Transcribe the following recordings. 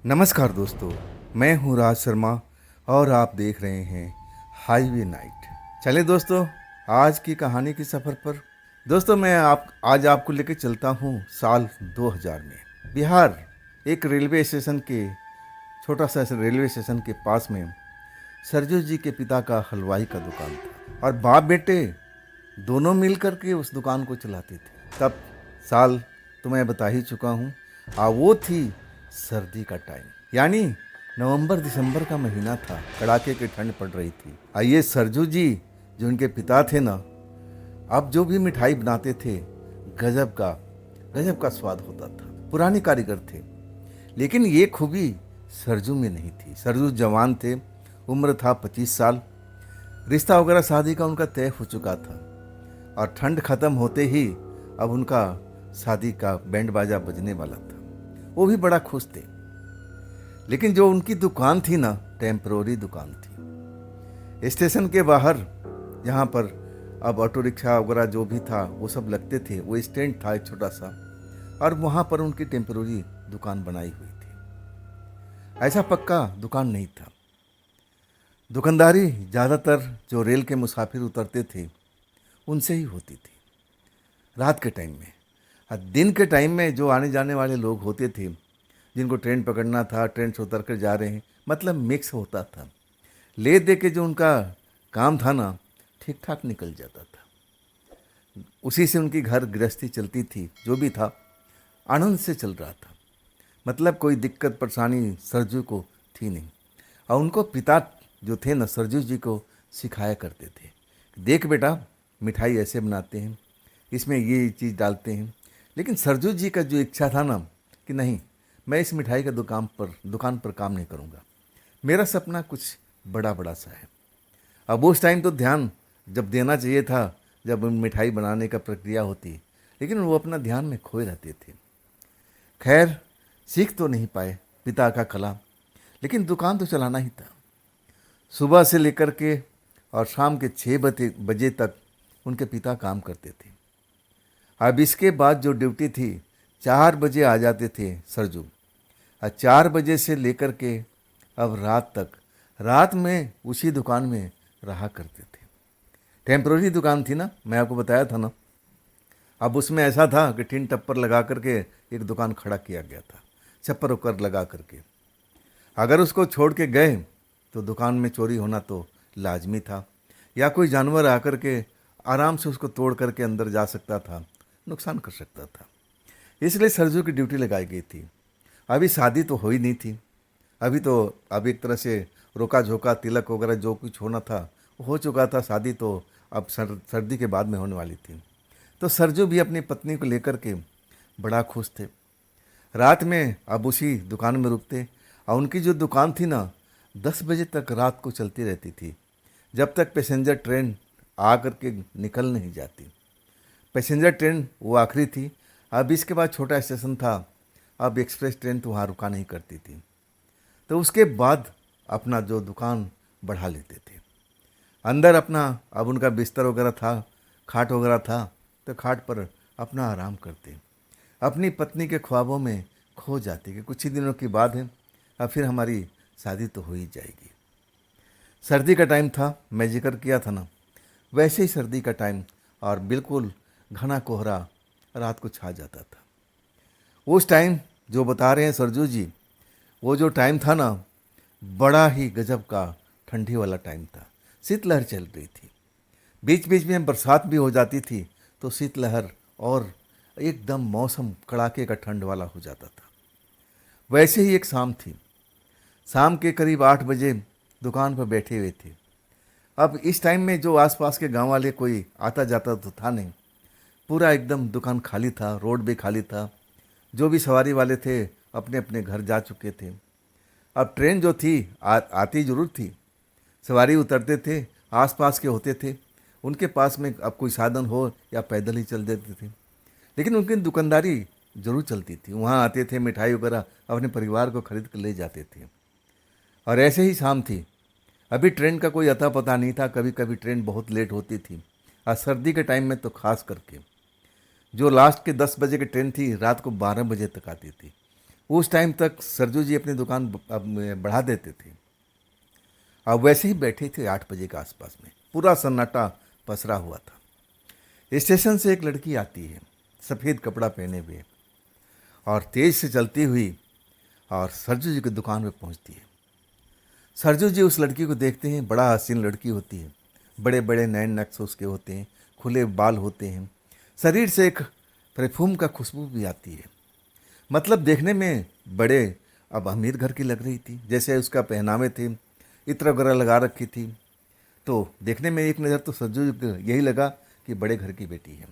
नमस्कार दोस्तों, मैं हूं राज शर्मा और आप देख रहे हैं हाईवे नाइट। चले दोस्तों, आज की कहानी के सफ़र पर। दोस्तों, मैं आज आपको लेकर चलता हूं साल 2000 में। बिहार एक रेलवे स्टेशन के छोटा सा रेलवे स्टेशन के पास में सरजू जी के पिता का हलवाई का दुकान था और बाप बेटे दोनों मिलकर के उस दुकान को चलाते थे। तब साल तो मैं बता ही चुका हूँ। वो थी सर्दी का टाइम, यानी नवंबर दिसंबर का महीना था। कड़ाके की ठंड पड़ रही थी। आइए, सरजू जी जो उनके पिता थे ना, अब जो भी मिठाई बनाते थे गजब का स्वाद होता था। पुराने कारीगर थे, लेकिन ये खूबी सरजू में नहीं थी। सरजू जवान थे, उम्र था 25 साल। रिश्ता वगैरह शादी का उनका तय हो चुका था और ठंड खत्म होते ही अब उनका शादी का बैंड बाजा बजने वाला था। वो भी बड़ा खुश थे। लेकिन जो उनकी दुकान थी ना, टेम्परोरी दुकान थी। स्टेशन के बाहर जहाँ पर अब ऑटो रिक्शा वगैरह जो भी था वो सब लगते थे, वो स्टैंड था एक छोटा सा, और वहाँ पर उनकी टेम्परोरी दुकान बनाई हुई थी। ऐसा पक्का दुकान नहीं था। दुकानदारी ज़्यादातर जो रेल के मुसाफिर उतरते थे उनसे ही होती थी रात के टाइम में। और दिन के टाइम में जो आने जाने वाले लोग होते थे, जिनको ट्रेन पकड़ना था, ट्रेन से उतर कर जा रहे हैं, मतलब मिक्स होता था। ले दे के जो उनका काम था ना, ठीक ठाक निकल जाता था। उसी से उनकी घर गृहस्थी चलती थी। जो भी था आनंद से चल रहा था। मतलब कोई दिक्कत परेशानी सरजू को थी नहीं। और उनको पिता जो थे ना, सरजू जी को सिखाया करते थे, देख बेटा, मिठाई ऐसे बनाते हैं, इसमें ये चीज़ डालते हैं। लेकिन सरजू जी का जो इच्छा था ना कि नहीं, मैं इस मिठाई का दुकान पर काम नहीं करूँगा, मेरा सपना कुछ बड़ा बड़ा सा है। अब उस टाइम तो ध्यान जब देना चाहिए था, जब मिठाई बनाने का प्रक्रिया होती, लेकिन वो अपना ध्यान में खोए रहते थे। खैर, सीख तो नहीं पाए पिता का कला, लेकिन दुकान तो चलाना ही था। सुबह से लेकर के और शाम के 6 बजे तक उनके पिता काम करते थे। अब इसके बाद जो ड्यूटी थी, 4 बजे आ जाते थे सरजू, और 4 बजे से लेकर के अब रात तक, रात में उसी दुकान में रहा करते थे। टेम्प्रोरी दुकान थी ना, मैं आपको बताया था ना। अब उसमें ऐसा था कि टिन टप्पर लगा करके एक दुकान खड़ा किया गया था, छप्पर उपर लगा करके। अगर उसको छोड़ के गए तो दुकान में चोरी होना तो लाजमी था, या कोई जानवर आकर के आराम से उसको तोड़ करके अंदर जा सकता था, नुकसान कर सकता था। इसलिए सरजू की ड्यूटी लगाई गई थी। अभी शादी तो हो ही नहीं थी। अब एक तरह से रोका झोंका तिलक वगैरह जो कुछ होना था वो हो चुका था। शादी तो अब सर्दी के बाद में होने वाली थी। तो सरजू भी अपनी पत्नी को लेकर के बड़ा खुश थे। रात में अब उसी दुकान में रुकते, और उनकी जो दुकान थी ना, 10 बजे तक रात को चलती रहती थी, जब तक पैसेंजर ट्रेन आ करके निकल नहीं जाती। पैसेंजर ट्रेन वो आखिरी थी। अब इसके बाद छोटा स्टेशन था। अब एक्सप्रेस ट्रेन तो वहाँ रुका नहीं करती थी। तो उसके बाद अपना जो दुकान बढ़ा लेते थे। अंदर अपना अब उनका बिस्तर वगैरह था, खाट वगैरह था, तो खाट पर अपना आराम करते, अपनी पत्नी के ख्वाबों में खो जाते कि कुछ ही दिनों की बात है, अब फिर हमारी शादी तो हो ही जाएगी। सर्दी का टाइम था, मैं जिक्र किया था ना, वैसे ही सर्दी का टाइम, और बिल्कुल घना कोहरा रात को छा जाता था। उस टाइम जो बता रहे हैं सरजू जी, वो जो टाइम था ना, बड़ा ही गजब का ठंडी वाला टाइम था। शीतलहर चल रही थी, बीच बीच में बरसात भी हो जाती थी, तो शीतलहर और एकदम मौसम कड़ाके का ठंड वाला हो जाता था। वैसे ही एक शाम थी। शाम के करीब 8 बजे दुकान पर बैठे हुए थे। अब इस टाइम में जो आसपास के गांव वाले कोई आता जाता तो था नहीं। पूरा एकदम दुकान खाली था, रोड भी खाली था। जो भी सवारी वाले थे अपने अपने घर जा चुके थे। अब ट्रेन जो थी आती जरूर थी, सवारी उतरते थे, आसपास के होते थे, उनके पास में अब कोई साधन हो या पैदल ही चल देते थे। लेकिन उनकी दुकानदारी जरूर चलती थी। वहाँ आते थे, मिठाई वगैरह अपने परिवार को खरीद कर ले जाते थे। और ऐसे ही शाम थी। अभी ट्रेन का कोई अता पता नहीं था। कभी कभी ट्रेन बहुत लेट होती थी, और सर्दी के टाइम में तो खास करके जो लास्ट के 10 बजे की ट्रेन थी, रात को 12 बजे तक आती थी। उस टाइम तक सरजू जी अपनी दुकान अब बढ़ा देते थे। अब वैसे ही बैठे थे 8 बजे के आसपास में, पूरा सन्नाटा पसरा हुआ था। स्टेशन से एक लड़की आती है, सफ़ेद कपड़ा पहने हुए, और तेज़ से चलती हुई और सरजू जी की दुकान में पहुंचती है। सरजू जी उस लड़की को देखते हैं, बड़ा हसीन लड़की होती है, बड़े बड़े नैन नक्श उसके होते हैं, खुले बाल होते हैं, शरीर से एक परफ्यूम का खुशबू भी आती है। मतलब देखने में बड़े अब अमीर घर की लग रही थी, जैसे उसका पहनावे थे, इत्र वगैरह लगा रखी थी। तो देखने में एक नज़र तो सरजू जी को यही लगा कि बड़े घर की बेटी है।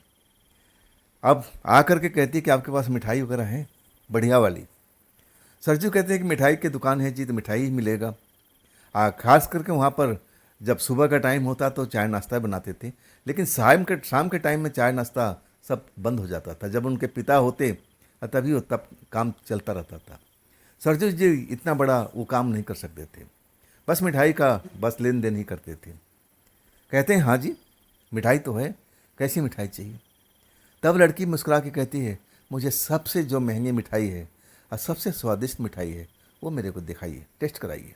अब आकर के कहती कि आपके पास मिठाई वगैरह है बढ़िया वाली। सरजू कहते हैं कि मिठाई की दुकान है जी, तो मिठाई ही मिलेगा। खास करके वहाँ पर जब सुबह का टाइम होता तो चाय नाश्ता बनाते थे, लेकिन शाम के टाइम में चाय नाश्ता सब बंद हो जाता था। जब उनके पिता होते तभी वो तब काम चलता रहता था। सरजू जी इतना बड़ा वो काम नहीं कर सकते थे, बस मिठाई का बस लेन देन ही करते थे। कहते हैं हाँ जी मिठाई तो है, कैसी मिठाई चाहिए? तब लड़की मुस्कुरा के कहती है, मुझे सबसे जो महंगी मिठाई है और सबसे स्वादिष्ट मिठाई है वो मेरे को दिखाइए, टेस्ट कराइए,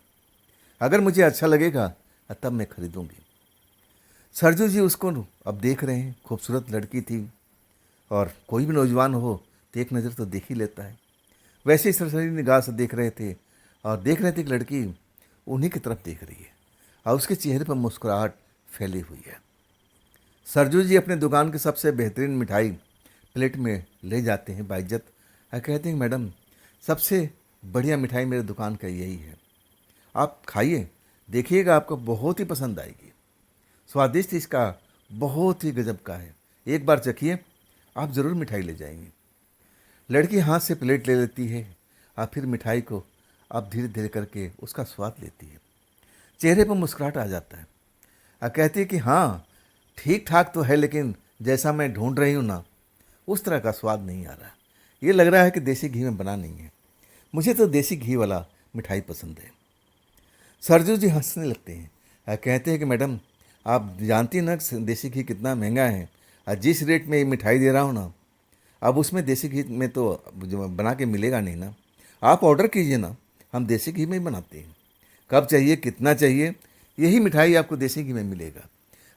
अगर मुझे अच्छा लगेगा तब मैं खरीदूंगी। सरजू जी उसको अब देख रहे हैं, खूबसूरत लड़की थी, और कोई भी नौजवान हो तो एक नज़र तो देख ही लेता है। वैसे ही सरसरी निगाह से देख रहे थे, और देख रहे थे कि लड़की उन्हीं की तरफ देख रही है और उसके चेहरे पर मुस्कुराहट फैली हुई है। सरजू जी अपने दुकान की सबसे बेहतरीन मिठाई प्लेट में ले जाते हैं बाइज्जत, और कहते हैं मैडम सबसे बढ़िया मिठाई मेरे दुकान का यही है, आप खाइए, देखिएगा आपको बहुत ही पसंद आएगी, स्वादिष्ट इसका बहुत ही गजब का है, एक बार चखिए, आप ज़रूर मिठाई ले जाएंगे। लड़की हाथ से प्लेट ले लेती है और फिर मिठाई को अब धीरे धीरे करके उसका स्वाद लेती है। चेहरे पर मुस्कुराहट आ जाता है और कहती है कि हाँ ठीक ठाक तो है, लेकिन जैसा मैं ढूंढ रही हूँ ना उस तरह का स्वाद नहीं आ रहा। ये लग रहा है कि देसी घी में बना नहीं है, मुझे तो देसी घी वाला मिठाई पसंद है। सरजू जी हंसने लगते हैं और कहते हैं कि मैडम आप जानती ना देसी घी कितना महंगा है, और जिस रेट में ये मिठाई दे रहा हूँ ना, अब उसमें देसी घी में तो जो बना के मिलेगा नहीं ना, आप ऑर्डर कीजिए ना, हम देसी घी में ही बनाते हैं, कब चाहिए कितना चाहिए, यही मिठाई आपको देसी घी में मिलेगा,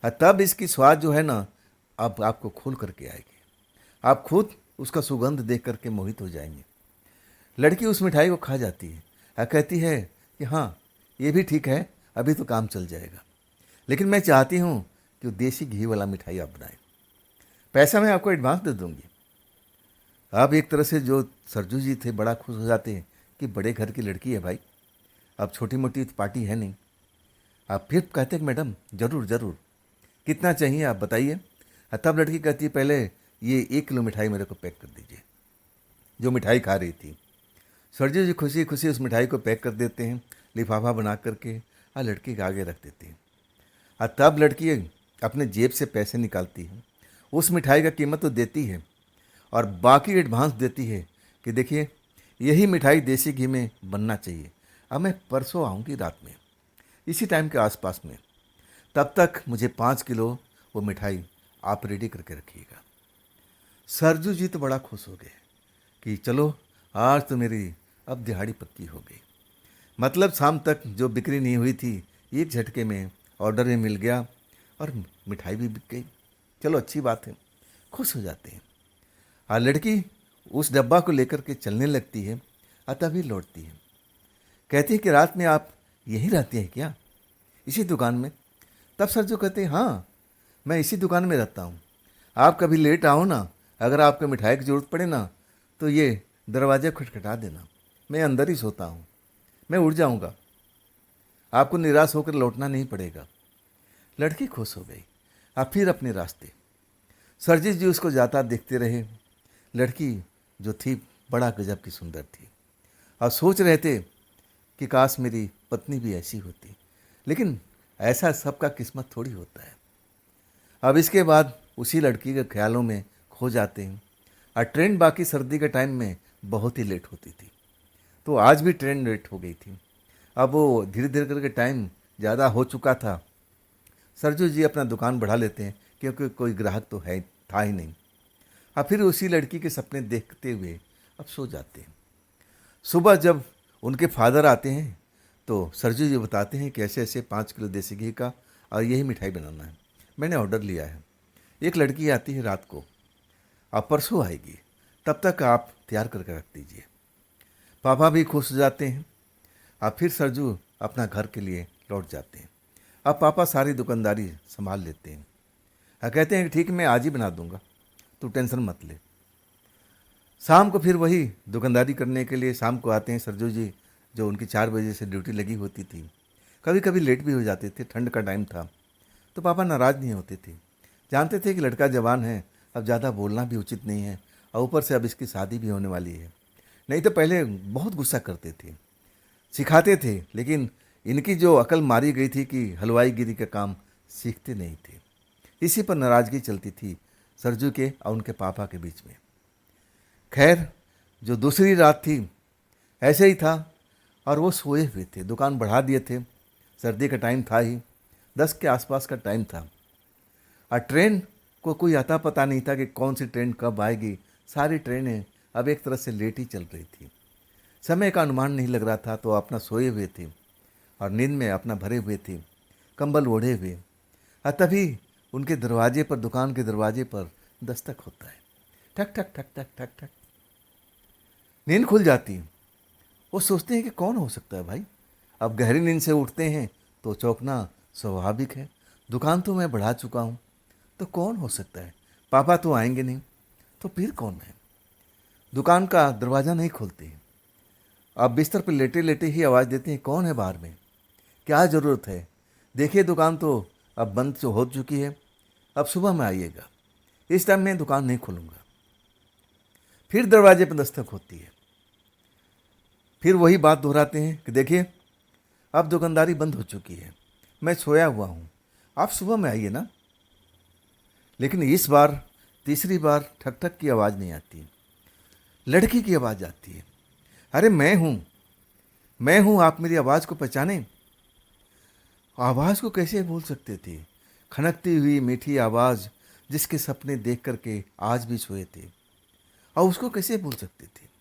और तब इसकी स्वाद जो है ना अब आपको खोल करके आएगी, आप खुद उसका सुगंध देख करके मोहित हो जाएंगे। लड़की उस मिठाई को खा जाती है और कहती है कि हाँ ये भी ठीक है, अभी तो काम चल जाएगा, लेकिन मैं चाहती हूँ कि वो देसी घी वाला मिठाई आप बनाएं, पैसा मैं आपको एडवांस दे दूँगी। अब एक तरह से जो सरजू जी थे बड़ा खुश हो जाते हैं कि बड़े घर की लड़की है भाई, अब छोटी मोटी पार्टी है नहीं। आप फिर कहते हैं कि मैडम ज़रूर ज़रूर, कितना चाहिए आप बताइए। तब लड़की कहती है पहले ये 1 किलो मिठाई मेरे को पैक कर दीजिए, जो मिठाई खा रही थी। सरजू जी खुशी खुशी उस मिठाई को पैक कर देते हैं, लिफाफा बना करके और लड़की के आगे रख देते हैं। और तब लड़की अपने जेब से पैसे निकालती है, उस मिठाई का कीमत तो देती है और बाकी एडवांस देती है कि देखिए यही मिठाई देसी घी में बनना चाहिए, अब मैं परसों आऊँगी रात में इसी टाइम के आसपास में, तब तक मुझे 5 किलो वो मिठाई आप रेडी करके रखिएगा। सरजू जी तो बड़ा खुश हो गए कि चलो आज तो मेरी अब दिहाड़ी पक्की हो गई, मतलब शाम तक जो बिक्री नहीं हुई थी एक झटके में ऑर्डर भी मिल गया और मिठाई भी बिक गई, चलो अच्छी बात है, खुश हो जाते हैं। और लड़की उस डब्बा को लेकर के चलने लगती है और तभी लौटती है, कहती है कि रात में आप यहीं रहते हैं क्या, इसी दुकान में? तब सरजू कहते हैं हाँ मैं इसी दुकान में रहता हूँ, आप कभी लेट आओ ना, अगर आपको मिठाई की ज़रूरत पड़े ना तो ये दरवाज़ा खटखटा देना, मैं अंदर ही सोता हूँ, मैं उठ जाऊँगा, आपको निराश होकर लौटना नहीं पड़ेगा। लड़की खुश हो गई और फिर अपने रास्ते। सरजू जी उसको जाता देखते रहे। लड़की जो थी बड़ा गजब की सुंदर थी और सोच रहे थे कि काश मेरी पत्नी भी ऐसी होती, लेकिन ऐसा सबका किस्मत थोड़ी होता है। अब इसके बाद उसी लड़की के ख्यालों में खो जाते हैं और ट्रेन बाकी सर्दी के टाइम में बहुत ही लेट होती थी, तो आज भी ट्रेन लेट हो गई थी। अब वो धीरे धीरे करके टाइम ज़्यादा हो चुका था। सरजू जी अपना दुकान बढ़ा लेते हैं क्योंकि कोई ग्राहक तो है था ही नहीं, और फिर उसी लड़की के सपने देखते हुए अब सो जाते हैं। सुबह जब उनके फादर आते हैं तो सरजू जी बताते हैं कि ऐसे ऐसे 5 किलो देसी घी का और यही मिठाई बनाना है, मैंने ऑर्डर लिया है। एक लड़की आती है रात को, आप परसों आएगी, तब तक आप तैयार करके रख दीजिए। पापा भी खुश हो जाते हैं। अब फिर सरजू अपना घर के लिए लौट जाते हैं। अब पापा सारी दुकानदारी संभाल लेते हैं। कहते हैं कि ठीक, मैं आज ही बना दूंगा, तू टेंशन मत ले। शाम को फिर वही दुकानदारी करने के लिए शाम को आते हैं सरजू जी, जो उनकी 4 बजे से ड्यूटी लगी होती थी। कभी कभी लेट भी हो जाते थे, ठंड का टाइम था, तो पापा नाराज़ नहीं होते थे। जानते थे कि लड़का जवान है, अब ज़्यादा बोलना भी उचित नहीं है, और ऊपर से अब इसकी शादी भी होने वाली है। नहीं तो पहले बहुत गुस्सा करते थे, सिखाते थे, लेकिन इनकी जो अकल मारी गई थी कि हलवाईगिरी का काम सीखते नहीं थे। इसी पर नाराज़गी चलती थी सरजू के और उनके पापा के बीच में। खैर, जो दूसरी रात थी ऐसे ही था, और वो सोए हुए थे, दुकान बढ़ा दिए थे, सर्दी का टाइम था ही, 10 के आसपास का टाइम था। और ट्रेन को कोई अता पता नहीं था कि कौन सी ट्रेन कब आएगी। सारी ट्रेनें अब एक तरह से लेट ही चल रही थी, समय का अनुमान नहीं लग रहा था, तो अपना सोए हुए थे और नींद में अपना भरे हुए थे, कंबल ओढ़े हुए। और तभी उनके दरवाजे पर, दुकान के दरवाजे पर दस्तक होता है, ठक ठक ठक ठक ठक ठक। नींद खुल जाती। वो सोचते हैं कि कौन हो सकता है भाई। अब गहरी नींद से उठते हैं तो चौंकना स्वाभाविक है, दुकान तो मैं बढ़ा चुका हूँ, तो कौन हो सकता है। पापा तो आएंगे नहीं, तो फिर कौन है। दुकान का दरवाज़ा नहीं खोलते हैं। अब बिस्तर पर लेटे लेटे ही आवाज़ देते हैं, कौन है बाहर में, क्या ज़रूरत है, देखिए दुकान तो अब बंद हो चुकी है, अब सुबह में आइएगा, इस टाइम मैं दुकान नहीं खोलूँगा। फिर दरवाजे पर दस्तक होती है। फिर वही बात दोहराते हैं कि देखिए अब दुकानदारी बंद हो चुकी है, मैं सोया हुआ हूँ, आप सुबह में आइए ना। लेकिन इस बार, तीसरी बार ठक ठक की आवाज़ नहीं आती, लड़की की आवाज़ आती है। अरे मैं हूँ, आप मेरी आवाज़ को पहचाने। आवाज़ को कैसे भूल सकते थे, खनकती हुई मीठी आवाज़, जिसके सपने देख करके आज भी सोए थे, और उसको कैसे भूल सकते थे।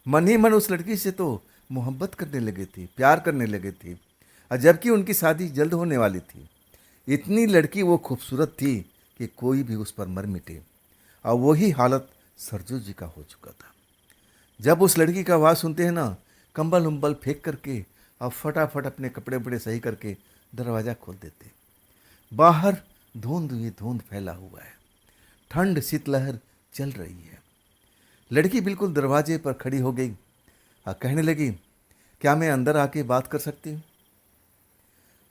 मन ही मन उस लड़की से तो मोहब्बत करने लगे थे, प्यार करने लगे थे, और जबकि उनकी शादी जल्द होने वाली थी। इतनी लड़की वो खूबसूरत थी कि कोई भी उस पर मर मिटे, और वही हालत सरजू जी का हो चुका था। जब उस लड़की का आवाज़ सुनते हैं ना, कंबल उम्बल फेंक करके और फटाफट अपने कपड़े वपड़े सही करके दरवाज़ा खोल देते। बाहर धुंध ही धुंध फैला हुआ है, ठंड शीतलहर चल रही है। लड़की बिल्कुल दरवाजे पर खड़ी हो गई और कहने लगी, क्या मैं अंदर आके बात कर सकती हूँ।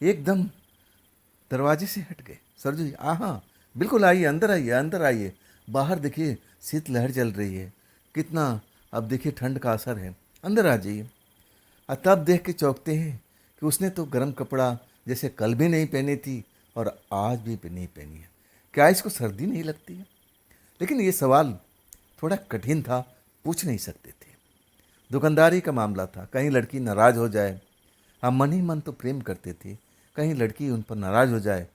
एकदम दरवाजे से हट गए सरजू जी। हाँ, बिल्कुल आइए, अंदर आइए, अंदर आइए, बाहर देखिए शीतलहर चल रही है, कितना अब देखिए ठंड का असर है, अंदर आ जाइए। और तब देख के चौंकते हैं कि उसने तो गर्म कपड़ा जैसे कल भी नहीं पहनी थी और आज भी नहीं पहनी है, क्या इसको सर्दी नहीं लगती है। लेकिन ये सवाल थोड़ा कठिन था, पूछ नहीं सकते थे, दुकानदारी का मामला था, कहीं लड़की नाराज़ हो जाए। हम मन ही मन तो प्रेम करते थे, कहीं लड़की उन पर नाराज़ हो जाए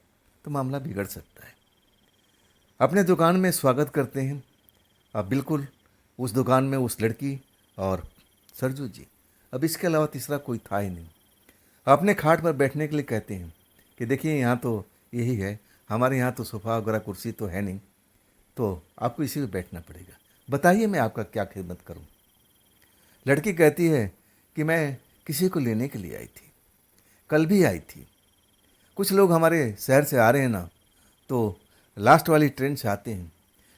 तो मामला बिगड़ सकता है। अपने दुकान में स्वागत करते हैं। अब बिल्कुल उस दुकान में उस लड़की और सरजू जी, अब इसके अलावा तीसरा कोई था ही नहीं। अपने खाट पर बैठने के लिए कहते हैं कि देखिए यहाँ तो यही है, हमारे यहाँ तो सोफ़ा वगैरह कुर्सी तो है नहीं, तो आपको इसी में बैठना पड़ेगा, बताइए मैं आपका क्या खिदमत करूँ। लड़की कहती है कि मैं किसी को लेने के लिए आई थी, कल भी आई थी, कुछ लोग हमारे शहर से आ रहे हैं ना, तो लास्ट वाली ट्रेन से आते हैं,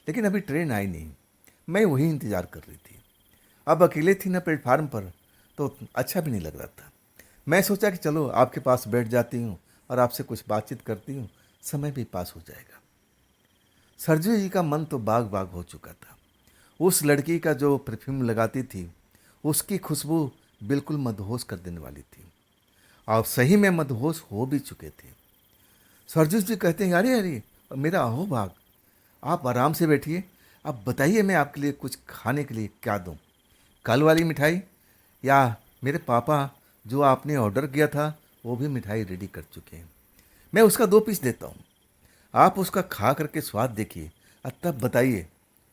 लेकिन अभी ट्रेन आई नहीं, मैं वही इंतज़ार कर रही थी। अब अकेले थी ना प्लेटफार्म पर, तो अच्छा भी नहीं लग रहा था। मैं सोचा कि चलो आपके पास बैठ जाती हूँ और आपसे कुछ बातचीत करती हूँ, समय भी पास हो जाएगा। सरजू जी का मन तो बाग बाग हो चुका था। उस लड़की का जो परफ्यूम लगाती थी, उसकी खुशबू बिल्कुल मदहोश कर देने वाली थी, और सही में मदहोश हो भी चुके थे। सरजू जी कहते हैं, अरे अरे मेरा अहो भाग, आप आराम से बैठिए, आप बताइए मैं आपके लिए कुछ खाने के लिए क्या दूँ, कल वाली मिठाई या मेरे पापा जो आपने ऑर्डर किया था वो भी मिठाई रेडी कर चुके हैं, मैं उसका 2 पीस देता हूँ, आप उसका खा करके स्वाद देखिए और तब बताइए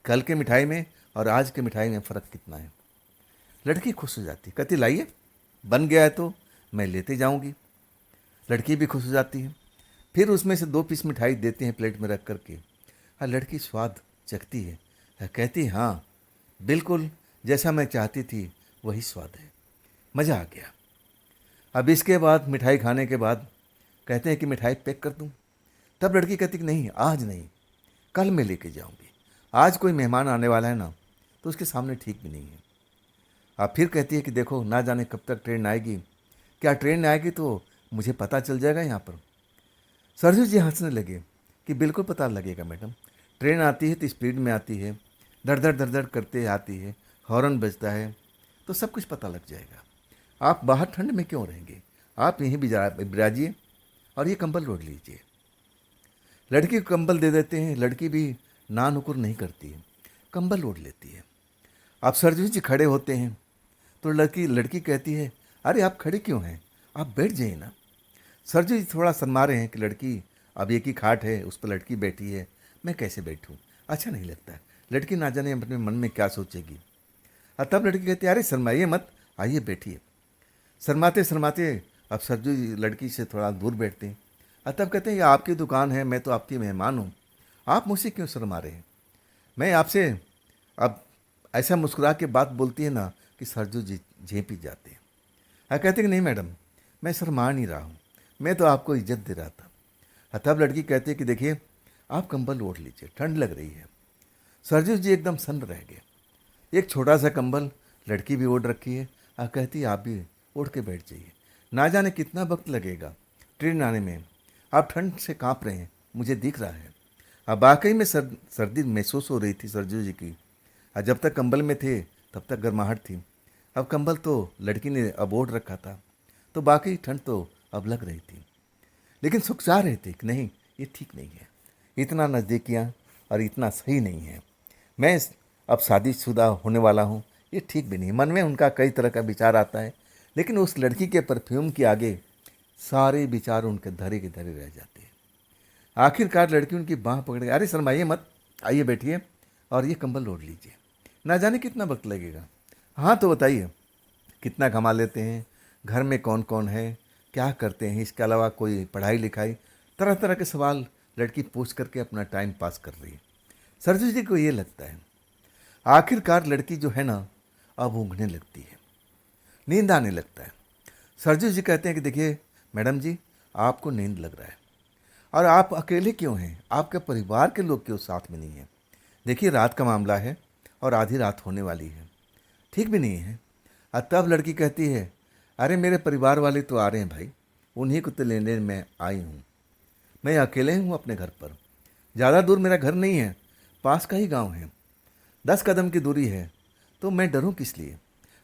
कल के मिठाई में और आज के मिठाई में फ़र्क कितना है। लड़की खुश हो जाती, कहती लाइए, बन गया है तो मैं लेते जाऊंगी। लड़की भी खुश हो जाती है। फिर उसमें से 2 पीस मिठाई देते हैं प्लेट में रख करके। हाँ, लड़की स्वाद चखती है। कहती हाँ, बिल्कुल जैसा मैं चाहती थी वही स्वाद है। मज़ा आ गया। अब इसके बाद मिठाई खाने के बाद कहते हैं कि मिठाई पैक कर दूं। तब लड़की कहती कि नहीं, आज नहीं, कल मैं लेके जाऊंगी। आज कोई मेहमान आने वाला है ना, तो उसके सामने ठीक भी नहीं है। अब फिर कहती है कि देखो, ना जाने कब तक ट्रेन आएगी, क्या ट्रेन आएगी तो मुझे पता चल जाएगा यहाँ पर। सरजू जी हंसने लगे कि बिल्कुल पता लगेगा मैडम, ट्रेन आती है तो स्पीड में आती है, धड़ धड़ धड़ धड़ करते आती है, हॉर्न बजता है, तो सब कुछ पता लग जाएगा। आप बाहर ठंड में क्यों रहेंगे, आप यहीं बिराजिए और ये कंबल ओढ़ लीजिए। लड़की को कंबल दे देते हैं। लड़की भी ना नुकुर नहीं करती है, कंबल ओढ़ लेती है। आप सरजू जी खड़े होते हैं तो लड़की कहती है, अरे आप खड़े क्यों हैं, आप बैठ जाइए ना। सरजू जी थोड़ा शर्मा रहे हैं कि लड़की, अब एक ही खाट है, उस पर लड़की बैठी है, मैं कैसे बैठूं, अच्छा नहीं लगता है। लड़की ना जाने अपने मन में क्या सोचेगी। और तब लड़की कहती है, अरे शर्माइए मत, आइए बैठिए। शर्माते शर्माते अब सरजू जी लड़की से थोड़ा दूर बैठते हैं। और तब कहते हैं, ये आपकी दुकान है, मैं तो आपकी मेहमान हूँ, आप मुझसे क्यों शर्मा रहे हैं। मैं आपसे, अब ऐसा मुस्कुरा के बात बोलती है ना कि सरजू जी झेप ही जाते हैं। कहते हैं कि नहीं मैडम, मैं शर्मा नहीं रहा हूँ, मैं तो आपको इज्जत दे रहा था। तब लड़की कहती है कि देखिए, आप कंबल ओढ़ लीजिए, ठंड लग रही है। सरजू जी एकदम सन्न रह गए। एक छोटा सा कंबल लड़की भी ओढ़ रखी है। कहती है, आप भी ओढ़ के बैठ जाइए, ना जाने कितना वक्त लगेगा ट्रेन आने में, आप ठंड से काँप रहे हैं, मुझे दिख रहा है। अब वाकई में सर्दी महसूस हो रही थी सरजू जी की। जब तक कंबल में थे तब तक गर्माहट थी, अब कंबल तो लड़की ने अब ओढ़ रखा था, तो बाकी ठंड तो अब लग रही थी। लेकिन सुखचा रहे थे कि नहीं, ये ठीक नहीं है, इतना नज़दीकियाँ और इतना सही नहीं है, मैं अब शादीशुदा होने वाला हूँ, ये ठीक भी नहीं। मन में उनका कई तरह का विचार आता है, लेकिन उस लड़की के परफ्यूम के आगे सारे विचार उनके धरे के धरे रह जाते हैं। आखिरकार लड़की उनकी बाँह पकड़ के, अरे शर्माइए मत, आइए बैठिए और ये कंबल ओढ़ लीजिए, ना जाने कितना वक्त लगेगा। हाँ तो बताइए, कितना कमा लेते हैं, घर में कौन कौन है, क्या करते हैं, इसके अलावा कोई पढ़ाई लिखाई, तरह तरह के सवाल लड़की पूछ करके अपना टाइम पास कर रही है। सरजू जी को ये लगता है। आखिरकार लड़की जो है ना, अब ऊँघने लगती है, नींद आने लगता है। सरजू जी कहते हैं कि देखिए मैडम जी, आपको नींद लग रहा है और आप अकेले क्यों हैं, आपके परिवार के लोग क्यों साथ में नहीं हैं। देखिए, रात का मामला है और आधी रात होने वाली है, ठीक भी नहीं है। तब लड़की कहती है, अरे मेरे परिवार वाले तो आ रहे हैं भाई, उन्हीं को तो लेने मैं आई हूँ, मैं अकेले हूँ अपने घर पर, ज़्यादा दूर मेरा घर नहीं है, पास का ही गांव है, 10 कदम की दूरी है, तो मैं डरूं किस लिए।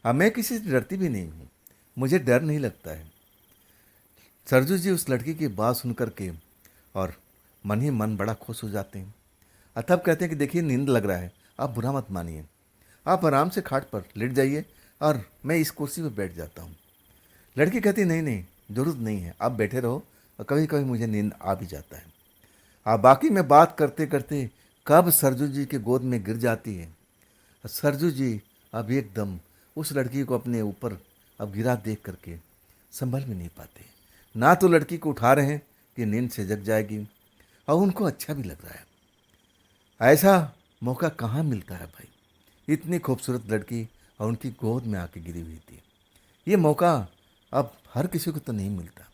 अब मैं किसी से डरती भी नहीं हूँ, मुझे डर नहीं लगता है। सरजू जी उस लड़की की बात सुन कर के और मन ही मन बड़ा खुश हो जाते हैं। तब कहते हैं कि देखिए, नींद लग रहा है, आप बुरा मत मानिए, आप आराम से खाट पर लेट जाइए और मैं इस कुर्सी पर बैठ जाता हूँ। लड़की कहती नहीं नहीं, ज़रूरत नहीं है, आप बैठे रहो, और कभी कभी मुझे नींद आ भी जाता है। बाकी में बात करते करते कब सरजू जी के गोद में गिर जाती है। सरजू जी अब एकदम उस लड़की को अपने ऊपर अब गिरा देख करके संभल भी नहीं पाते। ना तो लड़की को उठा रहे हैं कि नींद से जग जाएगी, और उनको अच्छा भी लग रहा है। ऐसा मौका कहाँ मिलता है भाई, इतनी खूबसूरत लड़की और उनकी गोद में आके गिरी हुई थी। ये मौका अब हर किसी को तो नहीं मिलता।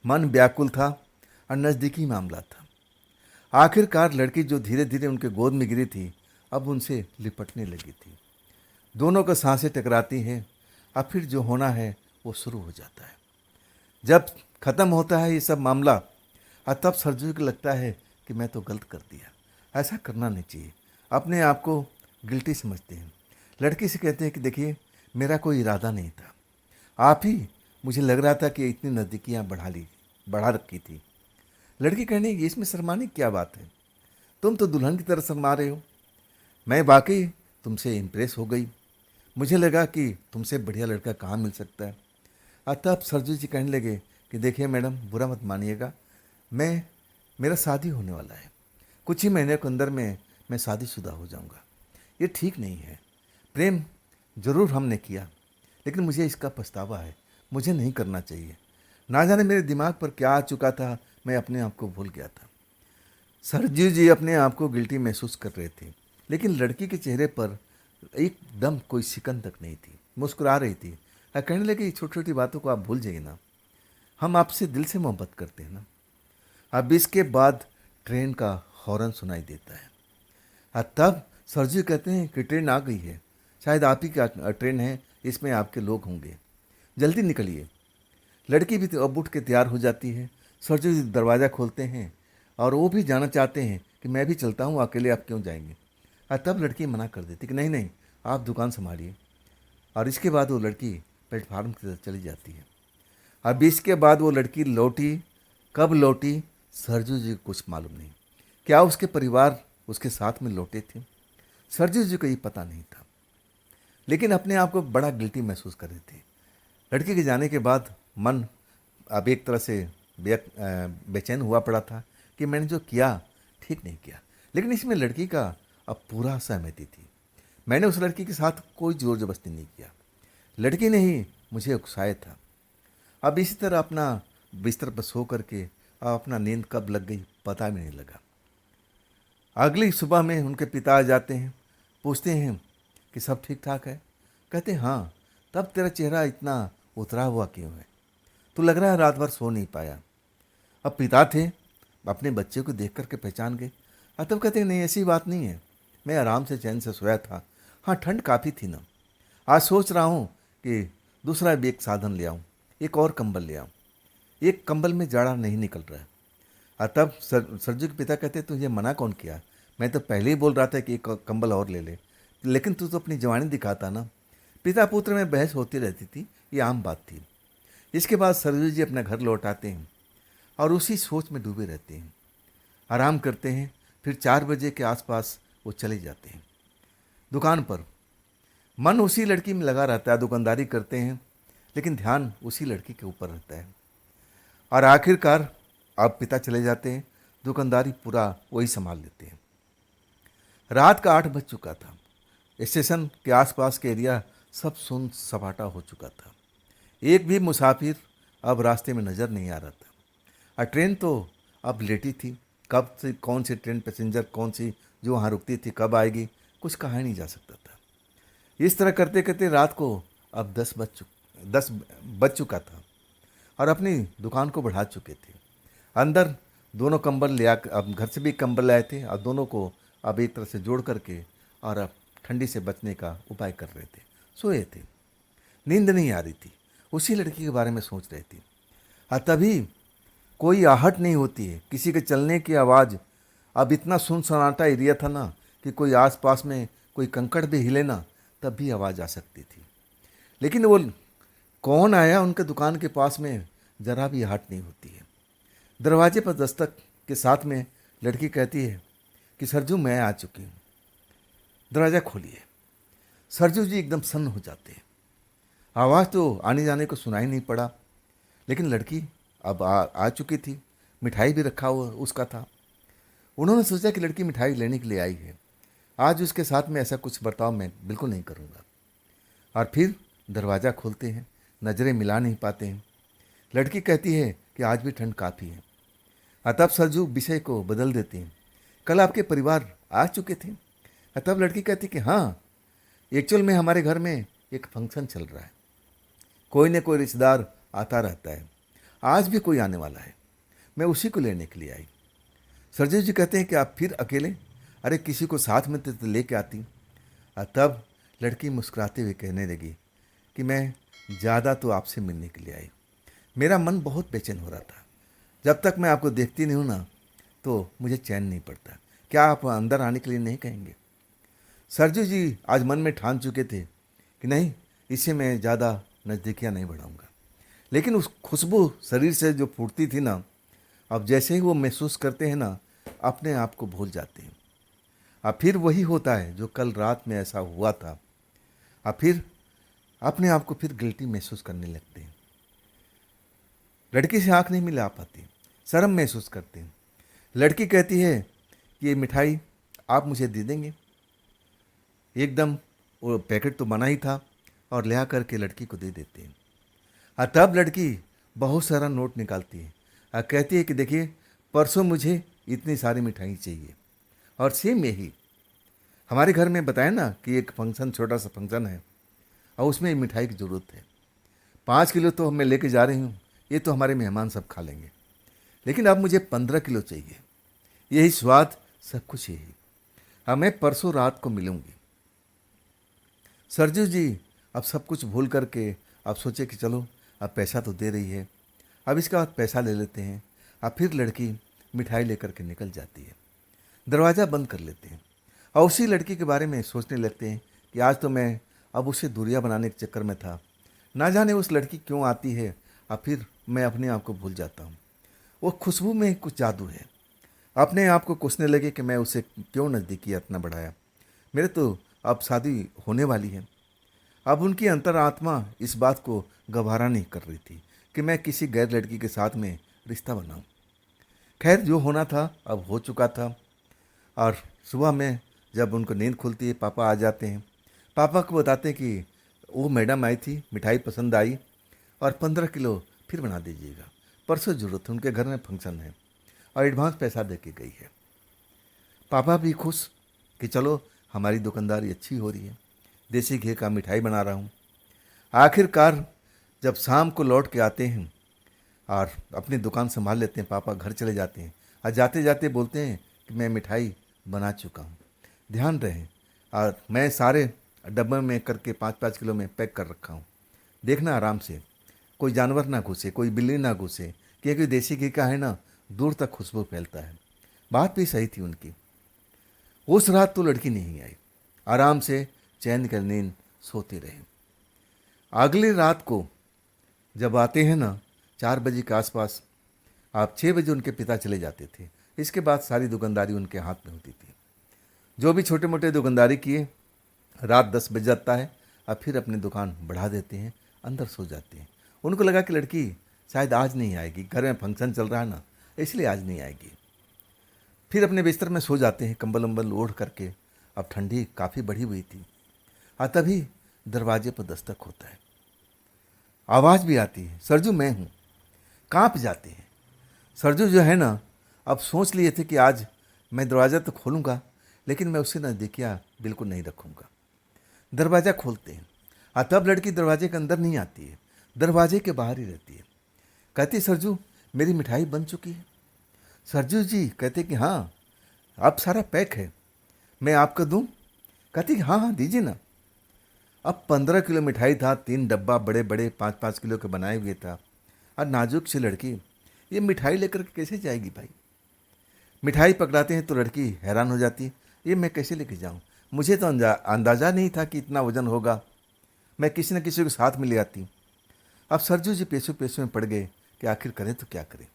मन व्याकुल था और नज़दीकी मामला था। आखिरकार लड़की जो धीरे धीरे उनके गोद में गिरी थी, अब उनसे लिपटने लगी थी। दोनों को सांसें टकराती हैं, अब फिर जो होना है वो शुरू हो जाता है। जब ख़त्म होता है ये सब मामला, और तब सरजू को लगता है कि मैं तो गलत कर दिया, ऐसा करना नहीं चाहिए, अपने आप को गिल्टी समझते हैं। लड़की से कहते हैं कि देखिए, मेरा कोई इरादा नहीं था, आप ही, मुझे लग रहा था कि इतनी नज़दीकियाँ बढ़ा रखी थी। लड़की कहने लगी, इसमें शर्माने की क्या बात है, तुम तो दुल्हन की तरह शर्मा रहे हो, मैं वाकई तुमसे इम्प्रेस हो गई, मुझे लगा कि तुमसे बढ़िया लड़का कहाँ मिल सकता है। तब सरजू जी कहने लगे कि देखिए मैडम, बुरा मत मानिएगा, मेरा शादी होने वाला है, कुछ ही महीने के अंदर में मैं शादीशुदा हो जाऊंगा, ये ठीक नहीं है। प्रेम ज़रूर हमने किया, लेकिन मुझे इसका पछतावा है। मुझे नहीं करना चाहिए। ना जाने मेरे दिमाग पर क्या आ चुका था, मैं अपने आप को भूल गया था। सरजू जी अपने आप को गिल्टी महसूस कर रहे थे, लेकिन लड़की के चेहरे पर एकदम कोई शिकन तक नहीं थी। मुस्कुरा रही थी और कहने लगी, छोटी छोटी बातों को आप भूल जाइए ना, हम आपसे दिल से मोहब्बत करते हैं ना। अब इसके बाद ट्रेन का हॉर्न सुनाई देता है और तब सरजू कहते हैं कि ट्रेन आ गई है, शायद आप ही का ट्रेन है, इसमें आपके लोग होंगे, जल्दी निकलिए। लड़की भी अब उठ के तैयार हो जाती है। सरजू जी दरवाज़ा खोलते हैं और वो भी जाना चाहते हैं कि मैं भी चलता हूँ, अकेले आप क्यों जाएंगे। और तब लड़की मना कर देती कि नहीं नहीं, आप दुकान संभालिए। और इसके बाद वो लड़की प्लेटफार्म की तरफ चली जाती है। अब इसके बाद वो लड़की लौटी, कब लौटी सरजू जी को कुछ मालूम नहीं। क्या उसके परिवार उसके साथ में लौटे थे, सरजू जी को ये पता नहीं था, लेकिन अपने आप को बड़ा गिल्टी महसूस कर रहे थे। लड़के के जाने के बाद मन अब एक तरह से बेचैन हुआ पड़ा था कि मैंने जो किया ठीक नहीं किया, लेकिन इसमें लड़की का अब पूरा सहमति थी। मैंने उस लड़की के साथ कोई जोर जबरदस्ती नहीं किया, लड़की ने ही मुझे उकसाया था। अब इसी तरह अपना बिस्तर पर सो करके अपना नींद कब लग गई पता भी नहीं लगा। अगली सुबह में उनके पिता आ जाते हैं, पूछते हैं कि सब ठीक ठाक है। कहते हैं हाँ, तब तेरा चेहरा इतना उतरा हुआ क्यों है, तो लग रहा है रात भर सो नहीं पाया। अब पिता थे, अपने बच्चे को देख करके पहचान गए। तब कहते हैं नहीं, ऐसी बात नहीं है, मैं आराम से चैन से सोया था। हाँ, ठंड काफ़ी थी ना, आज सोच रहा हूँ कि दूसरा भी एक साधन ले आऊँ, एक और कंबल ले आऊँ, एक कंबल में जाड़ा नहीं निकल रहा है। तब सरजू के पिता कहते तुझे मना कौन किया, मैं तो पहले ही बोल रहा था कि एक कंबल और ले ले, लेकिन तू तो अपनी जवानी दिखाता ना। पिता पुत्र में बहस होती रहती थी, ये आम बात थी। इसके बाद सरजू जी अपना घर लौट आते हैं और उसी सोच में डूबे रहते हैं, आराम करते हैं। फिर 4 बजे के आसपास वो चले जाते हैं दुकान पर। मन उसी लड़की में लगा रहता है, दुकानदारी करते हैं, लेकिन ध्यान उसी लड़की के ऊपर रहता है। और आखिरकार अब पिता चले जाते हैं, दुकानदारी पूरा वही संभाल लेते हैं। रात का 8 बज चुका था। स्टेशन के आसपास के एरिया सब सुन सपाटा हो चुका था। एक भी मुसाफिर अब रास्ते में नज़र नहीं आ रहा था। और ट्रेन तो अब लेटी थी, कब से कौन सी ट्रेन पैसेंजर कौन सी जो वहाँ रुकती थी कब आएगी कुछ कहा ही नहीं जा सकता था। इस तरह करते करते रात को अब 10 बज चुका था और अपनी दुकान को बढ़ा चुके थे। अंदर दोनों कंबल ले आ, अब घर से भी कंबल लाए थे और दोनों को अब एक तरह से जोड़ करके और अब ठंडी से बचने का उपाय कर रहे थे। सोए थे, नींद नहीं आ रही थी, उसी लड़की के बारे में सोच रहे थे। और तभी कोई आहट नहीं होती है, किसी के चलने की आवाज़। अब इतना सुनसनाटा एरिया था ना कि कोई आसपास में कोई कंकड़ भी हिले ना तब भी आवाज़ आ सकती थी। लेकिन वो कौन आया उनके दुकान के पास में ज़रा भी आहट नहीं होती है। दरवाजे पर दस्तक के साथ में लड़की कहती है कि सरजू मैं आ चुकी हूँ, दरवाज़ा खोलिए। सरजू जी एकदम सन्न हो जाते हैं। आवाज़ तो आने जाने को सुनाई नहीं पड़ा, लेकिन लड़की अब आ चुकी थी, मिठाई भी रखा हुआ उसका था। उन्होंने सोचा कि लड़की मिठाई लेने के लिए आई है, आज उसके साथ में ऐसा कुछ बर्ताव मैं बिल्कुल नहीं करूँगा। और फिर दरवाज़ा खोलते हैं, नज़रें मिला नहीं पाते हैं। लड़की कहती है कि आज भी ठंड काफ़ी है। तब सरजू विषय को बदल देते हैं, कल आपके परिवार आ चुके थे। तब लड़की कहती कि हाँ, एक्चुअल में हमारे घर में एक फंक्शन चल रहा है, कोई न कोई रिश्तेदार आता रहता है, आज भी कोई आने वाला है, मैं उसी को लेने के लिए आई। सरजू जी कहते हैं कि आप फिर अकेले, अरे किसी को साथ में तो लेके आती। तब लड़की मुस्कुराते हुए कहने लगी कि मैं ज़्यादा तो आपसे मिलने के लिए आई, मेरा मन बहुत बेचैन हो रहा था, जब तक मैं आपको देखती नहीं हूँ ना तो मुझे चैन नहीं पड़ता, क्या आप अंदर आने के लिए नहीं कहेंगे। सरजू जी आज मन में ठान चुके थे कि नहीं, इससे मैं ज़्यादा नज़दीकियाँ नहीं बढ़ाऊँगा। लेकिन उस खुशबू शरीर से जो फूटती थी ना, अब जैसे ही वो महसूस करते हैं ना अपने आप को भूल जाते हैं। अब फिर वही होता है जो कल रात में ऐसा हुआ था। अब फिर अपने आप को फिर गिल्टी महसूस करने लगते हैं। लड़की से आंख नहीं मिला पाती, शर्म महसूस करते हैं। लड़की कहती है कि ये मिठाई आप मुझे दे देंगे। एकदम वो पैकेट तो बना ही था और ले आकर के लड़की को दे देते हैं। और तब लड़की बहुत सारा नोट निकालती है और कहती है कि देखिए परसों मुझे इतनी सारी मिठाई चाहिए। और सेम यही हमारे घर में बताया ना कि एक फंक्शन, छोटा सा फंक्शन है और उसमें मिठाई की ज़रूरत है। 5 किलो तो मैं लेके जा रही हूँ, ये तो हमारे मेहमान सब खा लेंगे, लेकिन अब मुझे 15 किलो चाहिए। यही स्वाद, सब कुछ यही। अब मैं परसों रात को मिलूंगी। सरजू जी अब सब कुछ भूल करके अब सोचे कि चलो अब पैसा तो दे रही है, अब इसके बाद पैसा ले लेते हैं। अब फिर लड़की मिठाई लेकर के निकल जाती है। दरवाज़ा बंद कर लेते हैं और उसी लड़की के बारे में सोचने लगते हैं कि आज तो मैं अब उसे दूरियां बनाने के चक्कर में था, ना जाने उस लड़की क्यों आती है। अब फिर मैं अपने आप को भूल जाता हूँ। वो खुशबू में कुछ जादू है। अपने आप को कोसने लगे कि मैं उसे क्यों नज़दीकी इतना बढ़ाया, मेरे तो अब शादी होने वाली है। अब उनकी अंतरात्मा इस बात को गवारा नहीं कर रही थी कि मैं किसी गैर लड़की के साथ में रिश्ता बनाऊं। खैर जो होना था अब हो चुका था। और सुबह में जब उनको नींद खुलती है, पापा आ जाते हैं। पापा को बताते हैं कि वो मैडम आई थी, मिठाई पसंद आई और 15 किलो फिर बना दीजिएगा, परसों ज़रूरत है, उनके घर में फंक्शन है और एडवांस पैसा दे के गई है। पापा भी खुश कि चलो हमारी दुकानदारी अच्छी हो रही है, देसी घी का मिठाई बना रहा हूँ। आखिरकार जब शाम को लौट के आते हैं और अपनी दुकान संभाल लेते हैं, पापा घर चले जाते हैं और जाते जाते बोलते हैं कि मैं मिठाई बना चुका हूँ, ध्यान रहे। और मैं सारे डब्बे में करके 5-5 किलो में पैक कर रखा हूँ, देखना आराम से, कोई जानवर ना घुसे, कोई बिल्ली ना घुसे, क्योंकि देसी घी का है ना, दूर तक खुशबू फैलता है। बात भी सही थी उनकी। उस रात तो लड़की नहीं आई, आराम से चैन की नींद सोते रहे। अगली रात को जब आते हैं ना 4 बजे के आसपास, आप 6 बजे उनके पिता चले जाते थे। इसके बाद सारी दुकानदारी उनके हाथ में होती थी। जो भी छोटे मोटे दुकानदारी किए, रात 10 बज जाता है, अब फिर अपनी दुकान बढ़ा देते हैं, अंदर सो जाते हैं। उनको लगा कि लड़की शायद आज नहीं आएगी, घर में फंक्शन चल रहा है ना, इसलिए आज नहीं आएगी। फिर अपने बिस्तर में सो जाते हैं, कंबल वंबल ओढ़ करके। अब ठंडी काफ़ी बढ़ी हुई थी और तभी दरवाजे पर दस्तक होता है, आवाज़ भी आती है, सरजू मैं हूँ। काँप जाते हैं। सरजू जो है ना, अब सोच लिए थे कि आज मैं दरवाज़ा तो खोलूँगा, लेकिन मैं उससे नज़दीकियाँ बिल्कुल नहीं रखूँगा। दरवाज़ा खोलते हैं और तब लड़की दरवाजे के अंदर नहीं आती है, दरवाजे के बाहर ही रहती है। कहती सरजू मेरी मिठाई बन चुकी है। सरजू जी कहते कि हाँ, अब सारा पैक है, मैं आपको दूँ? कहती कि हाँ हाँ दीजिए ना। अब 15 किलो मिठाई था, 3 डब्बा बड़े बड़े 5-5 किलो के बनाए हुए था। और नाजुक सी लड़की ये मिठाई लेकर के कैसे जाएगी भाई? मिठाई पकड़ाते हैं तो लड़की हैरान हो जाती है, ये मैं कैसे लेके जाऊँ? मुझे तो अंदाज़ा नहीं था कि इतना वजन होगा, मैं किसी न किसी को साथ में ले आती। अब सरजू जी पेशों पेशों में पड़ गए कि आखिर करें तो क्या करें।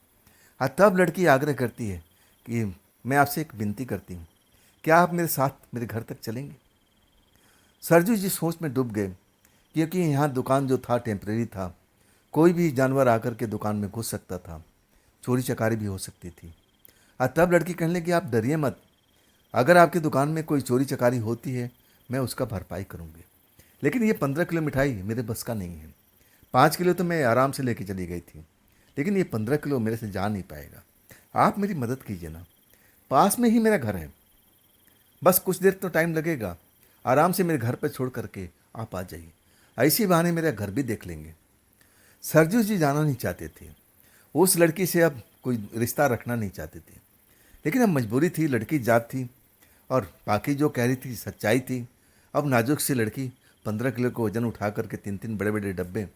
हाँ, तब लड़की आग्रह करती है कि मैं आपसे एक विनती करती हूँ, क्या आप मेरे साथ मेरे घर तक चलेंगे? सरजू जी सोच में डूब गए, क्योंकि यहाँ दुकान जो था टेम्परेरी था, कोई भी जानवर आकर के दुकान में घुस सकता था, चोरी चकारी भी हो सकती थी। तब लड़की कहने लगी आप डरिए मत, अगर आपकी दुकान में कोई चोरी चकारी होती है मैं उसका भरपाई करूँगी, लेकिन ये 15 किलो मिठाई मेरे बस का नहीं है। 5 किलो तो मैं आराम से लेके चली गई थी, लेकिन ये 15 किलो मेरे से जा नहीं पाएगा। आप मेरी मदद कीजिए ना, पास में ही मेरा घर है, बस कुछ देर तो टाइम लगेगा, आराम से मेरे घर पर छोड़ करके आप आ जाइए, ऐसी बहाने मेरा घर भी देख लेंगे। सरजू जी जाना नहीं चाहते थे, उस लड़की से अब कोई रिश्ता रखना नहीं चाहते थे, लेकिन अब मजबूरी थी, लड़की जात थी और बाकी जो कह रही थी सच्चाई थी। अब नाजुक सी लड़की 15 किलो को वजन उठा करके 3-3 बड़े बड़े डब्बे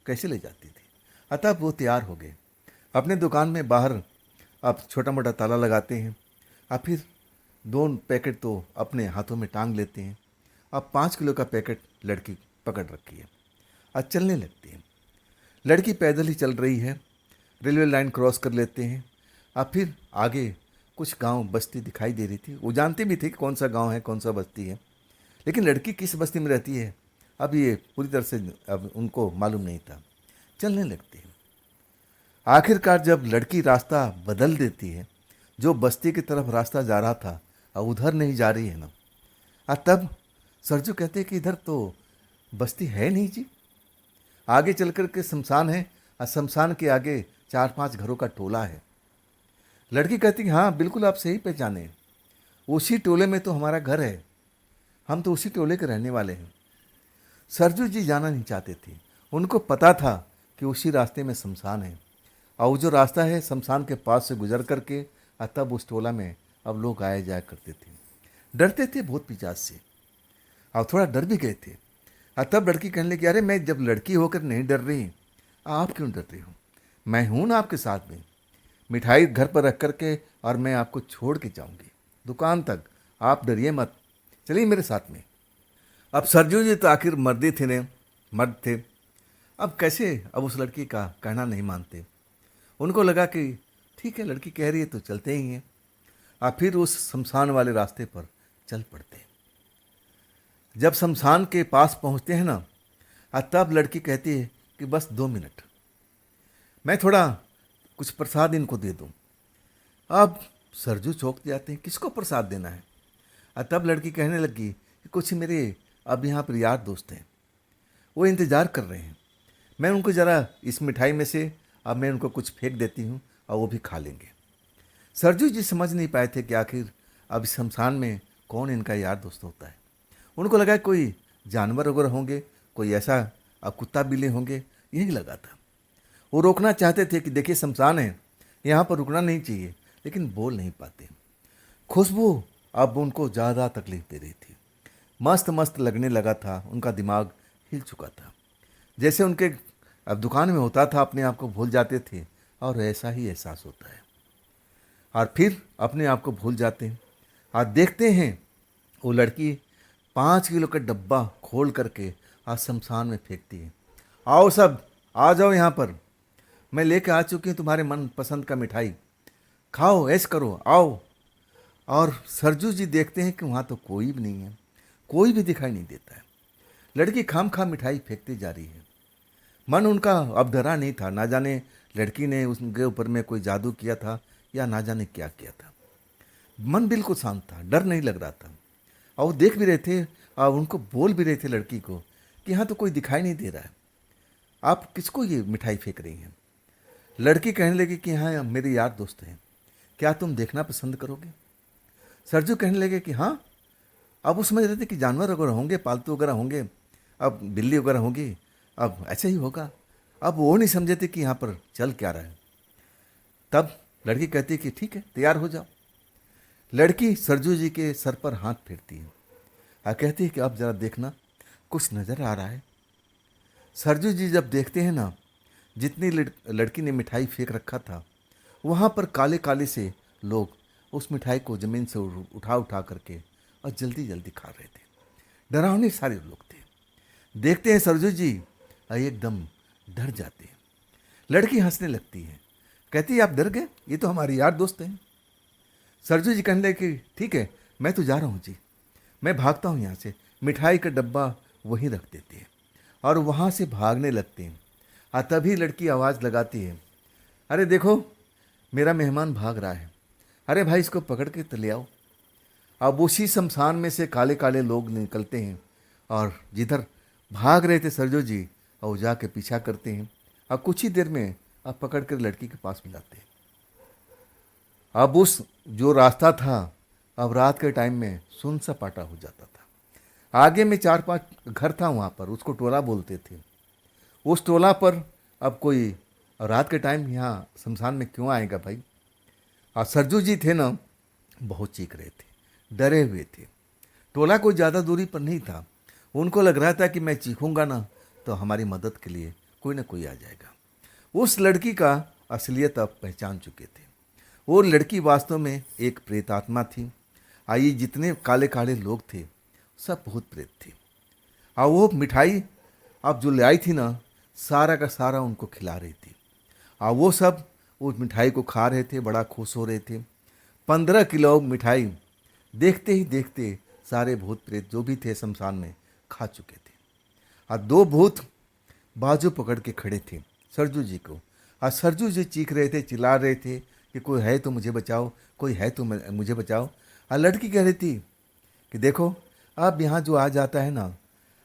कैसे ले जाती थी। अतः वो तैयार हो गए, अपने दुकान में बाहर अब छोटा मोटा ताला लगाते हैं और फिर 2 पैकेट तो अपने हाथों में टांग लेते हैं। अब 5 किलो का पैकेट लड़की पकड़ रखी है और चलने लगती है। लड़की पैदल ही चल रही है, रेलवे लाइन क्रॉस कर लेते हैं। अब फिर आगे कुछ गांव बस्ती दिखाई दे रही थी, वो जानते भी थे कि कौन सा गांव है कौन सा बस्ती है, लेकिन लड़की किस बस्ती में रहती है अब ये पूरी तरह से अब उनको मालूम नहीं था। चलने लगते हैं। आखिरकार जब लड़की रास्ता बदल देती है, जो बस्ती की तरफ रास्ता जा रहा था अब उधर नहीं जा रही है ना, तब सरजू कहते कि इधर तो बस्ती है नहीं जी, आगे चल कर के शमशान है और शमशान के आगे 4-5 घरों का टोला है। लड़की कहती कि हाँ बिल्कुल आप सही पहचाने, उसी टोले में तो हमारा घर है, हम तो उसी टोले के रहने वाले हैं। सरजू जी जाना नहीं चाहते थे, उनको पता था कि उसी रास्ते में शमशान है और वो जो रास्ता है शमशान के पास से गुजर करके और तब उस टोला में अब लोग आया जाया करते थे। डरते थे भूत पिशाच से और थोड़ा डर भी गए थे। और तब लड़की कहने लगी, अरे मैं जब लड़की होकर नहीं डर रही, आप क्यों डर रही हो, मैं हूं ना आपके साथ में, मिठाई घर पर रख करके और मैं आपको छोड़ के जाऊंगी दुकान तक, आप डरिए मत, चलिए मेरे साथ में। अब सरजू जी तो आखिर मर्दी थे ने, मर्द थे, अब कैसे अब उस लड़की का कहना नहीं मानते। उनको लगा कि ठीक है लड़की कह रही है तो चलते ही हैं, और फिर उस शमशान वाले रास्ते पर चल पड़ते हैं। जब शमशान के पास पहुंचते हैं ना, और तब लड़की कहती है कि बस 2 मिनट, मैं थोड़ा कुछ प्रसाद इनको दे दूं। अब सरजू चौंक जाते हैं, किसको प्रसाद देना है। और तब लड़की कहने लगी कि कुछ मेरे अब यहाँ पर यार दोस्त हैं, वो इंतज़ार कर रहे हैं, मैं उनको ज़रा इस मिठाई में से अब मैं उनको कुछ फेंक देती हूँ और वो भी खा लेंगे। सरजू जी समझ नहीं पाए थे कि आखिर अब इस शमशान में कौन इनका यार दोस्त होता है। उनको लगा कोई जानवर वगैरह होंगे, कोई ऐसा अब कुत्ता बिल्ली होंगे, यही लगा था। वो रोकना चाहते थे कि देखिए शमशान है, यहाँ पर रुकना नहीं चाहिए, लेकिन बोल नहीं पाते। खुशबू अब उनको ज़्यादा तकलीफ दे रही थी, मस्त मस्त लगने लगा था, उनका दिमाग हिल चुका था, जैसे उनके अब दुकान में होता था अपने आप को भूल जाते थे, और ऐसा ही एहसास होता है। और फिर अपने आप को भूल जाते हैं और देखते हैं वो लड़की 5 किलो का डब्बा खोल करके आज शमशान में फेंकती है। आओ सब आ जाओ यहाँ पर, मैं लेके आ चुकी हूँ तुम्हारे मन पसंद का मिठाई, खाओ ऐश करो आओ। और सरजू जी देखते हैं कि वहाँ तो कोई भी नहीं है, कोई भी दिखाई नहीं देता है। लड़की खाम खा मिठाई फेंकती जा रही है। मन उनका अब डरा नहीं था, ना जाने लड़की ने उसके ऊपर में कोई जादू किया था या ना जाने क्या किया था। मन बिल्कुल शांत था, डर नहीं लग रहा था। और वो देख भी रहे थे और उनको बोल भी रहे थे लड़की को कि यहाँ तो कोई दिखाई नहीं दे रहा है, आप किसको ये मिठाई फेंक रही हैं। लड़की कहने लगी कि हाँ मेरे यार दोस्त हैं, क्या तुम देखना पसंद करोगे। सरजू कहने लगे कि हाँ। अब वो समझ रहे थे कि जानवर वगैरह होंगे, पालतू वगैरह होंगे, अब बिल्ली वगैरह होंगी, अब ऐसे ही होगा। अब वो नहीं समझे थे कि यहाँ पर चल क्या रहा है। तब लड़की कहती है कि ठीक है तैयार हो जाओ। लड़की सरजू जी के सर पर हाथ फेरती है और कहती है कि अब ज़रा देखना कुछ नज़र आ रहा है। सरजू जी जब देखते हैं ना, जितनी लड़की ने मिठाई फेंक रखा था, वहाँ पर काले काले से लोग उस मिठाई को ज़मीन से उठा उठा करके और जल्दी जल्दी खा रहे थे। डरावने सारे लोग थे। देखते हैं सरजू जी और एकदम डर जाते हैं। लड़की हंसने लगती है, कहती है आप डर गए, ये तो हमारे यार दोस्त हैं। सरजू जी कहने लगे कि ठीक है मैं तो जा रहा हूँ जी, मैं भागता हूँ यहाँ से। मिठाई का डब्बा वहीं रख देते हैं और वहाँ से भागने लगते हैं। और तभी लड़की आवाज़ लगाती है, अरे देखो मेरा मेहमान भाग रहा है, अरे भाई इसको पकड़ के तो ले आओ। अब उसी शमशान में से काले काले लोग निकलते हैं और जिधर भाग रहे थे सरजू जी, और जाके पीछा करते हैं और कुछ ही देर में अब पकड़ कर लड़की के पास मिलाते हैं। अब उस जो रास्ता था अब रात के टाइम में सुन सपाटा हो जाता था। आगे में 4-5 घर था, वहाँ पर उसको टोला बोलते थे। उस टोला पर अब कोई रात के टाइम यहाँ शमशान में क्यों आएगा भाई। और सरजू जी थे ना, बहुत चीख रहे थे, डरे हुए थे। टोला कोई ज़्यादा दूरी पर नहीं था, उनको लग रहा था कि मैं चीखूंगा ना तो हमारी मदद के लिए कोई ना कोई आ जाएगा। उस लड़की का असलियत अब पहचान चुके थे। वो लड़की वास्तव में एक प्रेतात्मा थी। आइए जितने काले काले लोग थे सब भूत प्रेत थे। और वो मिठाई अब जो ले आई थी ना, सारा का सारा उनको खिला रही थी। और वो सब उस मिठाई को खा रहे थे, बड़ा खुश हो रहे थे। 15 किलो मिठाई देखते ही देखते सारे भूत प्रेत जो भी थे शमशान में खा चुके थे। और 2 भूत बाजू पकड़ के खड़े थे सरजू जी को। और सरजू जी चीख रहे थे, चिल्ला रहे थे कि कोई है तो मुझे बचाओ, कोई है तो मुझे बचाओ। और लड़की कह रही थी कि देखो अब यहाँ जो आ जाता है ना,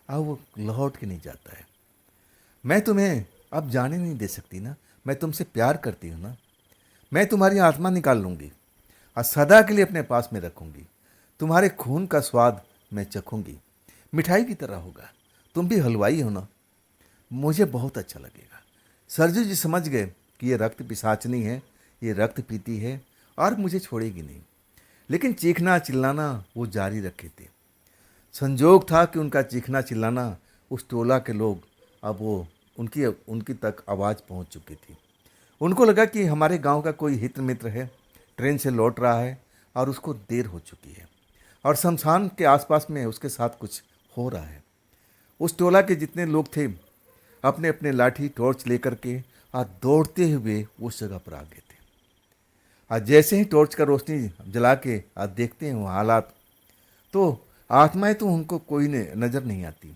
अब वो लौट के नहीं जाता है। मैं तुम्हें अब जाने नहीं दे सकती ना, मैं तुमसे प्यार करती हूँ ना। मैं तुम्हारी आत्मा निकाल लूँगी और सदा के लिए अपने पास में रखूँगी। तुम्हारे खून का स्वाद मैं चखूँगी, मिठाई की तरह होगा। तुम भी हलवाई हो ना, मुझे बहुत अच्छा लगेगा। सरजू जी समझ गए कि ये रक्त पिशाचनी है, ये रक्त पीती है और मुझे छोड़ेगी नहीं। लेकिन चीखना चिल्लाना वो जारी रखे थे। संजोग था कि उनका चीखना चिल्लाना उस टोला के लोग, अब वो उनकी उनकी तक आवाज़ पहुंच चुकी थी। उनको लगा कि हमारे गांव का कोई हित मित्र है, ट्रेन से लौट रहा है और उसको देर हो चुकी है और शमशान के आसपास में उसके साथ कुछ हो रहा है। उस टोला के जितने लोग थे अपने अपने लाठी टॉर्च लेकर के और दौड़ते हुए उस जगह पर आ गए थे। और जैसे ही टॉर्च का रोशनी जला के और देखते हैं वो हालात, तो आत्माएं तो उनको कोई ने नज़र नहीं आती।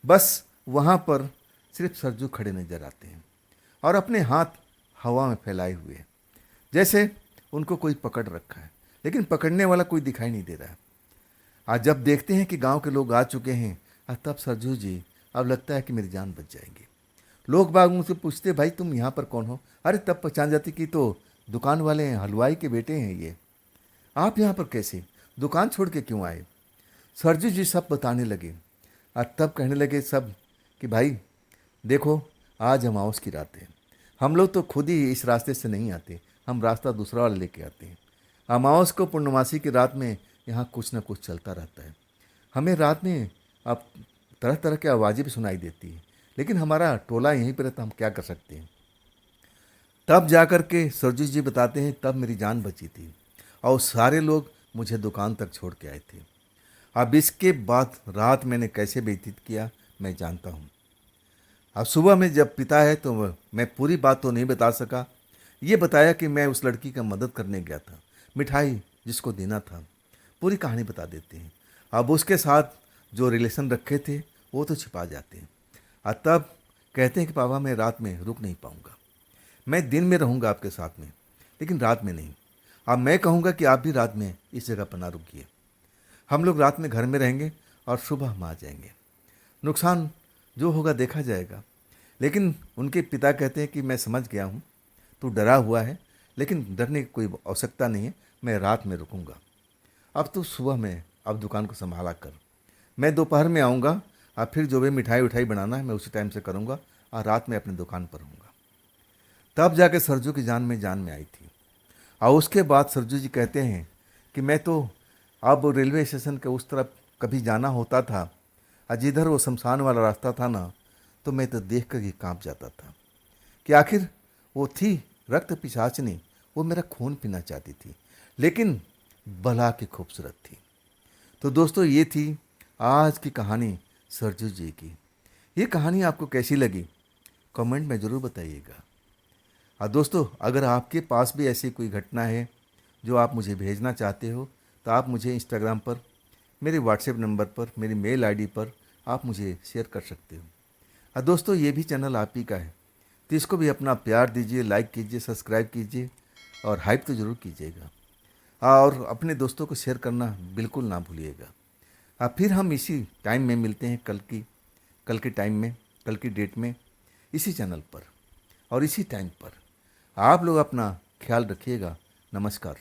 बस वहाँ पर सिर्फ सरजू खड़े नज़र आते हैं और अपने हाथ हवा में फैलाए हुए हैं, जैसे उनको कोई पकड़ रखा है, लेकिन पकड़ने वाला कोई दिखाई नहीं दे रहा है। आज जब देखते हैं कि गांव के लोग आ चुके हैं, तब सरजू जी अब लगता है कि मेरी जान बच जाएंगी। लोग बाग मुझसे पूछते, भाई तुम यहाँ पर कौन हो? अरे तब पहचान जाती कि तो दुकान वाले हैं, हलवाई के बेटे हैं ये। आप यहाँ पर कैसे, दुकान छोड़ के क्यों आए? सरजू जी सब बताने लगे और तब कहने लगे सब कि भाई देखो, आज अमावस की रात है। हम लोग तो खुद ही इस रास्ते से नहीं आते, हम रास्ता दूसरा वाला लेके आते हैं। अमावस को पूर्णमासी की रात में यहाँ कुछ ना कुछ चलता रहता है। हमें रात में अब तरह तरह की आवाज़ें भी सुनाई देती है, लेकिन हमारा टोला यहीं पर रहता, हम क्या कर सकते हैं? तब जाकर के सरजू जी बताते हैं तब मेरी जान बची थी और सारे लोग मुझे दुकान तक छोड़ के आए थे। अब इसके बाद रात मैंने कैसे व्यतीत किया मैं जानता हूँ। अब सुबह में जब पिता है तो मैं पूरी बात तो नहीं बता सका। ये बताया कि मैं उस लड़की का मदद करने गया था, मिठाई जिसको देना था। पूरी कहानी बता देते हैं। अब उसके साथ जो रिलेशन रखे थे वो तो छिपा जाते हैं और तब कहते हैं कि पापा मैं रात में रुक नहीं पाऊँगा, मैं दिन में रहूँगा आपके साथ में, लेकिन रात में नहीं। अब मैं कहूँगा कि आप भी रात में इस जगह पर ना रुकिए। हम लोग रात में घर में रहेंगे और सुबह हम आ जाएंगे। नुकसान जो होगा देखा जाएगा। लेकिन उनके पिता कहते हैं कि मैं समझ गया हूँ, तू डरा हुआ है, लेकिन डरने की कोई आवश्यकता नहीं है, मैं रात में रुकूंगा। अब तो सुबह में अब दुकान को संभाला कर, मैं दोपहर में आऊँगा और फिर जो भी मिठाई उठाई बनाना है मैं उसी टाइम से करूँगा और रात में अपनी दुकान पर रहूँगा। तब जाके सरजू की जान में आई थी। और उसके बाद सरजू जी कहते हैं कि मैं तो अब रेलवे स्टेशन के उस तरफ कभी जाना होता था और जिधर वो शमशान वाला रास्ता था ना, तो मैं तो देख कर ही काँप जाता था कि आखिर वो थी रक्त पिशाचनी, वो मेरा खून पीना चाहती थी, लेकिन भला की खूबसूरत थी। तो दोस्तों ये थी आज की कहानी सरजू जी की। ये कहानी आपको कैसी लगी कमेंट में ज़रूर बताइएगा। और दोस्तों अगर आपके पास भी ऐसी कोई घटना है जो आप मुझे भेजना चाहते हो, तो आप मुझे इंस्टाग्राम पर, मेरे व्हाट्सएप नंबर पर, मेरी मेल आईडी पर आप मुझे शेयर कर सकते हो। और दोस्तों ये भी चैनल आप ही का है, तो इसको भी अपना प्यार दीजिए, लाइक कीजिए, सब्सक्राइब कीजिए और हाइप तो ज़रूर कीजिएगा। और अपने दोस्तों को शेयर करना बिल्कुल ना भूलिएगा। अब फिर हम इसी टाइम में मिलते हैं कल के टाइम में, कल की डेट में, इसी चैनल पर और इसी टाइम पर। आप लोग अपना ख्याल रखिएगा। नमस्कार।